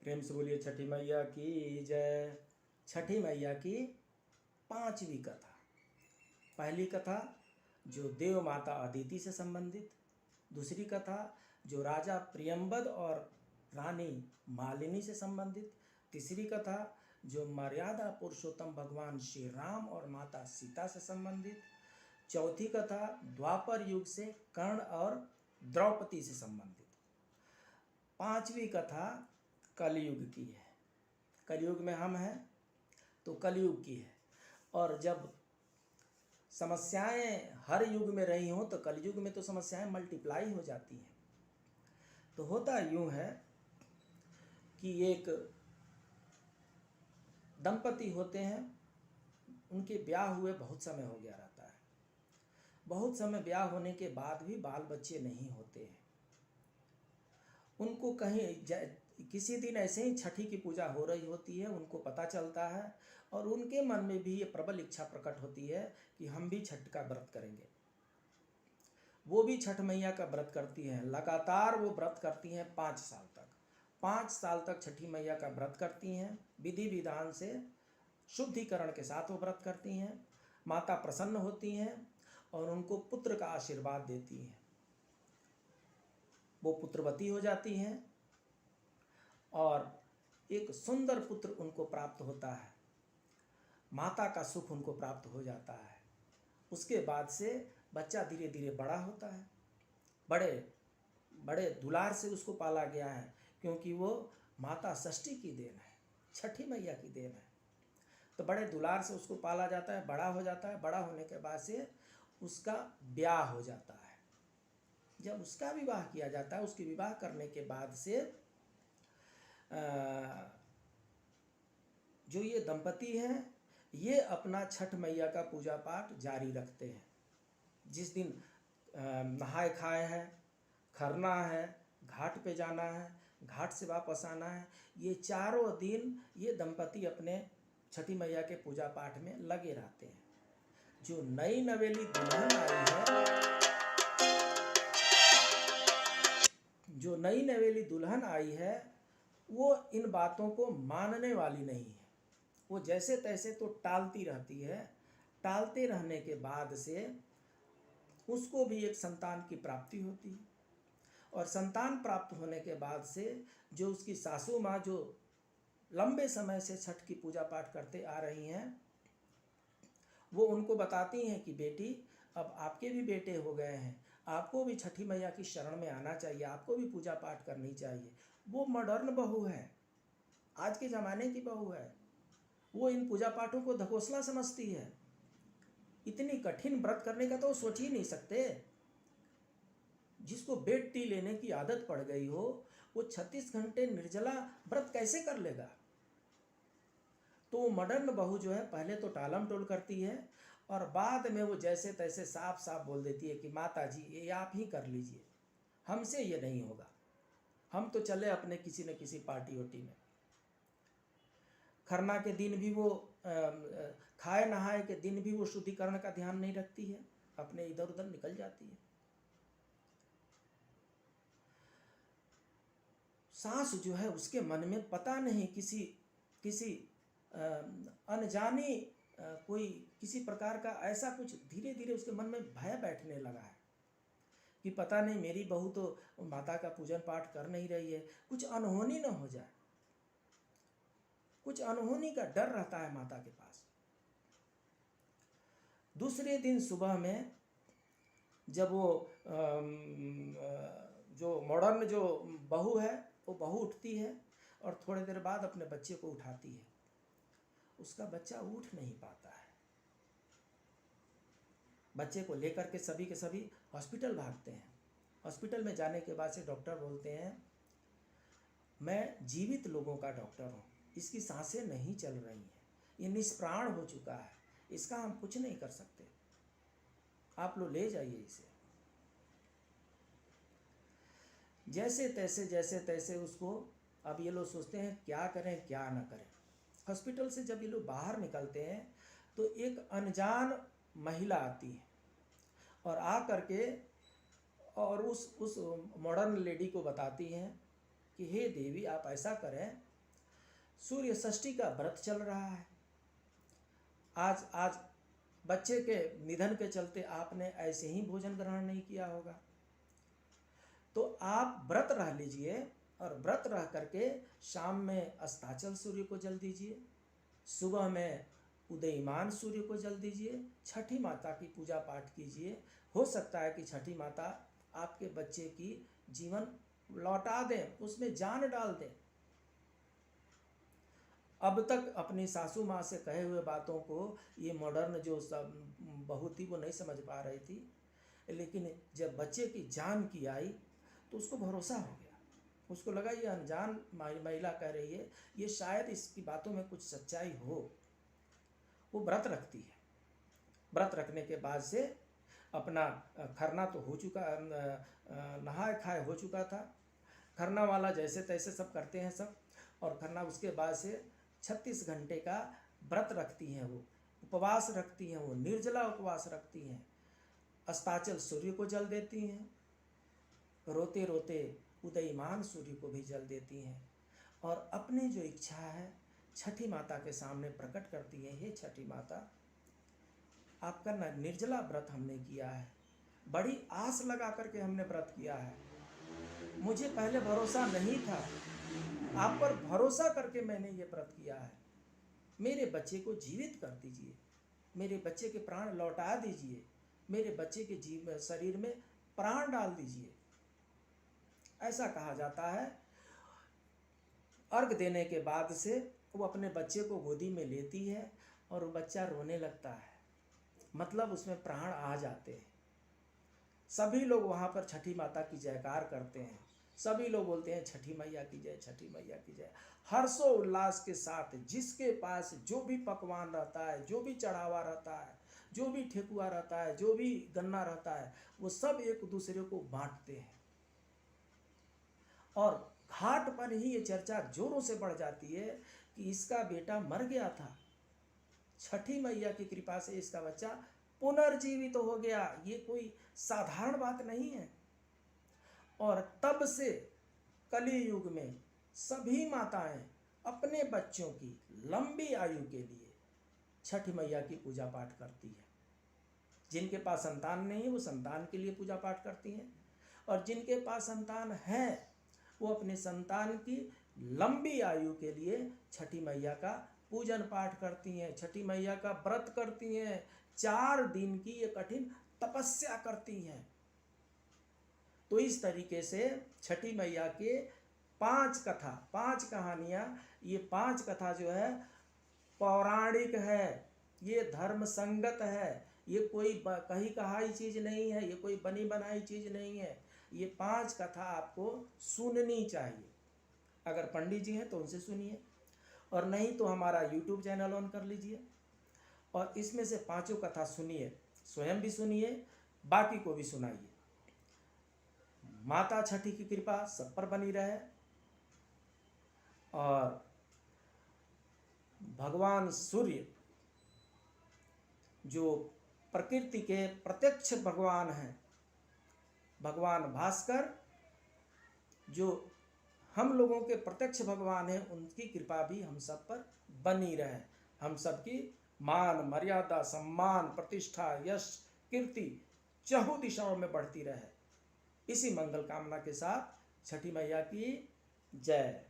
प्रेम से बोलिए छठी मैया की जय। छठी मैया की पांचवी कथा। पहली कथा जो देव माता अदिति से संबंधित, दूसरी कथा जो राजा प्रियंबद और रानी मालिनी से संबंधित, तीसरी कथा जो मर्यादा पुरुषोत्तम भगवान श्री राम और माता सीता से संबंधित, चौथी कथा द्वापर युग से कर्ण और द्रौपदी से संबंधित, पांचवी कथा कलयुग की है। कलयुग में हम हैं तो कलयुग की है, और जब समस्याएं हर युग में रही हों तो कलयुग में तो समस्याएं मल्टीप्लाई हो जाती हैं। तो होता यूं है कि एक दंपति होते हैं, उनके ब्याह हुए बहुत समय हो गया रहता है। बहुत समय ब्याह होने के बाद भी बाल बच्चे नहीं होते हैं। उनको कहीं किसी दिन ऐसे ही छठी की पूजा हो रही होती है, उनको पता चलता है और उनके मन में भी ये प्रबल इच्छा प्रकट होती है कि हम भी छठ का व्रत करेंगे। वो भी छठ मैया का व्रत करती हैं। लगातार वो व्रत करती हैं 5 साल तक। 5 साल तक छठी मैया का व्रत करती हैं। विधि विधान से शुद्धिकरण के साथ वो व्रत करती हैं। माता प्रसन्न होती हैं और उनको पुत्र का आशीर्वाद देती हैं। वो पुत्रवती हो जाती हैं और एक सुंदर पुत्र उनको प्राप्त होता है। माता का सुख उनको प्राप्त हो जाता है। उसके बाद से बच्चा धीरे धीरे बड़ा होता है। बड़े बड़े दुलार से उसको पाला गया है, क्योंकि वो माता षष्ठी की देन है, छठी मैया की देन है। तो बड़े दुलार से उसको पाला जाता है, बड़ा हो जाता है। बड़ा होने के बाद से उसका ब्याह हो जाता है। जब उसका विवाह किया जाता है, उसके विवाह करने के बाद से जो ये दंपति हैं, ये अपना छठ मैया का पूजा पाठ जारी रखते हैं। जिस दिन नहाए खाए है, खरना है, घाट पे जाना है, घाट से वापस आना है, ये चारों दिन ये दंपति अपने छठी मैया के पूजा पाठ में लगे रहते हैं। जो नई नवेली दुल्हन आई है, जो नई नवेली दुल्हन आई है, वो इन बातों को मानने वाली नहीं है। वो जैसे तैसे तो टालती रहती है। टालते रहने के बाद से उसको भी एक संतान की प्राप्ति होती है, और संतान प्राप्त होने के बाद से जो उसकी सासू माँ, जो लंबे समय से छठ की पूजा पाठ करते आ रही हैं, वो उनको बताती हैं कि बेटी, अब आपके भी बेटे हो गए हैं, आपको भी छठी मैया की शरण में आना चाहिए, आपको भी पूजा पाठ करनी चाहिए। वो मॉडर्न बहू है, आज के ज़माने की बहू है। वो इन पूजा पाठों को धकोसला समझती है। इतनी कठिन व्रत करने का तो वो सोच ही नहीं सकते। जिसको बेड टी लेने की आदत पड़ गई हो, वो 36 घंटे निर्जला व्रत कैसे कर लेगा। तो मॉडर्न बहू जो है, पहले तो टालम टोल करती है और बाद में वो जैसे तैसे साफ साफ बोल देती है कि माता जी, ये आप ही कर लीजिए, हमसे ये नहीं होगा, हम तो चले अपने किसी न किसी पार्टी वार्टी में। खरना के दिन भी वो खाए नहाए के दिन भी वो शुद्धिकरण का ध्यान नहीं रखती है, अपने इधर उधर निकल जाती है। सास जो है, उसके मन में पता नहीं किसी अनजानी कोई किसी प्रकार का ऐसा कुछ धीरे धीरे उसके मन में भय बैठने लगा है कि पता नहीं मेरी बहू तो माता का पूजन पाठ कर नहीं रही है, कुछ अनहोनी न हो जाए। कुछ अनहोनी का डर रहता है माता के पास। दूसरे दिन सुबह में जब वो जो मॉडर्न जो बहू है, वो बहू उठती है और थोड़ी देर बाद अपने बच्चे को उठाती है। उसका बच्चा उठ नहीं पाता है। बच्चे को लेकर के सभी हॉस्पिटल भागते हैं। हॉस्पिटल में जाने के बाद से डॉक्टर बोलते हैं, मैं जीवित लोगों का डॉक्टर हूँ, इसकी सांसें नहीं चल रही हैं, ये निष्प्राण हो चुका है, इसका हम कुछ नहीं कर सकते, आप लोग ले जाइए इसे। जैसे तैसे उसको, अब ये लोग सोचते हैं क्या करें क्या ना करें। हॉस्पिटल से जब ये लोग बाहर निकलते हैं तो एक अनजान महिला आती है और आ करके और उस मॉडर्न लेडी को बताती हैं कि हे देवी, आप ऐसा करें सूर्य षष्ठी का व्रत चल रहा है। आज आज बच्चे के निधन के चलते आपने ऐसे ही भोजन ग्रहण नहीं किया होगा, तो आप व्रत रह लीजिए और व्रत रह करके शाम में अस्ताचल सूर्य को जल दीजिए, सुबह में उदयमान सूर्य को जल दीजिए, छठी माता की पूजा पाठ कीजिए। हो सकता है कि छठी माता आपके बच्चे की जीवन लौटा दें, उसमें जान डाल दें। अब तक अपनी सासू माँ से कहे हुए बातों को ये मॉडर्न जो सब बहू थी वो नहीं समझ पा रही थी, लेकिन जब बच्चे की जान की आई तो उसको भरोसा हो गया। उसको लगा ये अनजान महिला कह रही है, ये शायद इसकी बातों में कुछ सच्चाई हो। वो व्रत रखती है। व्रत रखने के बाद से अपना खरना तो हो चुका, नहाए खाए हो चुका था। खरना वाला जैसे तैसे सब करते हैं सब, और खरना उसके बाद से 36 घंटे का व्रत रखती हैं, वो उपवास रखती हैं, वो निर्जला उपवास रखती हैं। अस्ताचल सूर्य को जल देती हैं, रोते रोते उदयमान सूर्य को भी जल देती हैं, और अपनी जो इच्छा है छठी माता के सामने प्रकट करती है। हे छठी माता, आपका निर्जला व्रत हमने किया है, बड़ी आस लगा करके हमने व्रत किया है, मुझे पहले भरोसा नहीं था, आप पर भरोसा करके मैंने ये व्रत किया है। मेरे बच्चे को जीवित कर दीजिए, मेरे बच्चे के प्राण लौटा दीजिए, मेरे बच्चे के शरीर में प्राण डाल दीजिए, ऐसा कहा जाता है। अर्घ देने के बाद से वो अपने बच्चे को गोदी में लेती है और वो बच्चा रोने लगता है, मतलब उसमें प्राण आ जाते हैं। सभी लोग वहाँ पर छठी माता की जयकार करते हैं, सभी लोग बोलते हैं छठी मैया की जय, छठी मैया की जय। हर्षो उल्लास के साथ जिसके पास जो भी पकवान रहता है, जो भी चढ़ावा रहता है, जो भी ठेकुआ रहता है, जो भी गन्ना रहता है, वो सब एक दूसरे को बांटते हैं। और घाट पर ही ये चर्चा जोरों से बढ़ जाती है कि इसका बेटा मर गया था, छठी मैया की कृपा से इसका बच्चा पुनर्जीवित हो गया। ये कोई साधारण बात नहीं है। और तब से कली युग में सभी माताएं अपने बच्चों की लंबी आयु के लिए छठी मैया की पूजा पाठ करती है। जिनके पास संतान नहीं है वो संतान के लिए पूजा पाठ करती हैं, और जिनके पास संतान है वो अपने संतान की लंबी आयु के लिए छठी मैया का पूजन पाठ करती हैं, छठी मैया का व्रत करती हैं, 4 दिन की ये कठिन तपस्या करती हैं। तो इस तरीके से छठी मैया के 5 कथा, 5 कहानियाँ, ये 5 कथा जो है पौराणिक है, ये धर्म संगत है, ये कोई कही कहाई चीज़ नहीं है, ये कोई बनी बनाई चीज़ नहीं है। ये 5 कथा आपको सुननी चाहिए। अगर पंडित जी हैं तो उनसे सुनिए, और नहीं तो हमारा YouTube चैनल ऑन कर लीजिए और इसमें से 5 कथा सुनिए, स्वयं भी सुनिए, बाकी को भी सुनाइए। माता छठी की कृपा सब पर बनी रहे, और भगवान सूर्य जो प्रकृति के प्रत्यक्ष भगवान हैं, भगवान भास्कर जो हम लोगों के प्रत्यक्ष भगवान हैं, उनकी कृपा भी हम सब पर बनी रहे। हम सबकी मान मर्यादा सम्मान प्रतिष्ठा यश कीर्ति चहुँ दिशाओं में बढ़ती रहे। इसी मंगल कामना के साथ छठी मैया की जय।